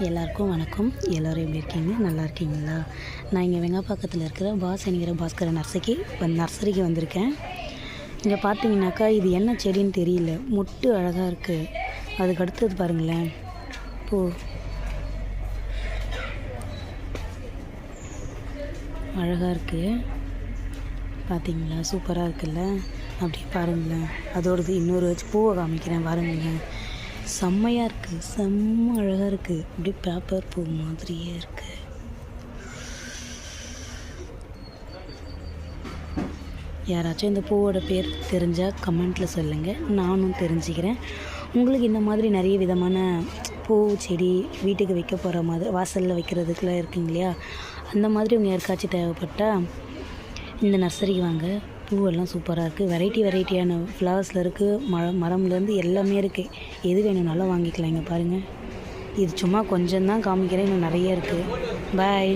எல்லாருக்கும் வணக்கம். எல்லோரும் எப்படி இருக்கீங்க? நல்லா இருக்கீங்களா? நான் இங்கே வெங்கப்பாக்கத்தில் இருக்கிற என்கிற பாஸ்கர நர்சரிக்கு வந்திருக்கேன். இங்கே பார்த்தீங்கன்னாக்கா இது என்ன செடின்னு தெரியல, மொட்டு அழகாக இருக்குது. அதுக்கு அடுத்தது பாருங்களேன், பூ அழகாக இருக்குது. பார்த்தீங்களா? சூப்பராக இருக்குல்ல? அப்படியே பாருங்களேன். அதோடது இன்னொரு பூவை காமிக்கிறேன் பாருங்களேன். செம்மையாக இருக்குது, செம்ம அழகாக இருக்குது. அப்படியே பேப்பர் பூ மாதிரியே இருக்குது. யாராச்சும் இந்த பூவோட பேர் தெரிஞ்சால் கமெண்ட்டில் சொல்லுங்கள், நானும் தெரிஞ்சுக்கிறேன். உங்களுக்கு இந்த மாதிரி நிறைய விதமான பூ செடி வீட்டுக்கு வைக்க போகிற மாதிரி வாசலில் வைக்கிறதுக்குலாம் இருக்குங்க இல்லையா? அந்த மாதிரி உங்கள் யாருக்காச்சும் தேவைப்பட்டால் இந்த நர்சரிக்கு வாங்க. பூவெல்லாம் சூப்பராக இருக்குது. வெரைட்டியான ஃப்ளவர்ஸில் இருக்குது. மரம்லேருந்து எல்லாமே இருக்குது. எது வேணும்னாலும் வாங்கிக்கலாம். இங்கே பாருங்கள், இது சும்மா கொஞ்சம் தான் காமிக்கிறேன், இன்னும் நிறைய இருக்குது. பாய்.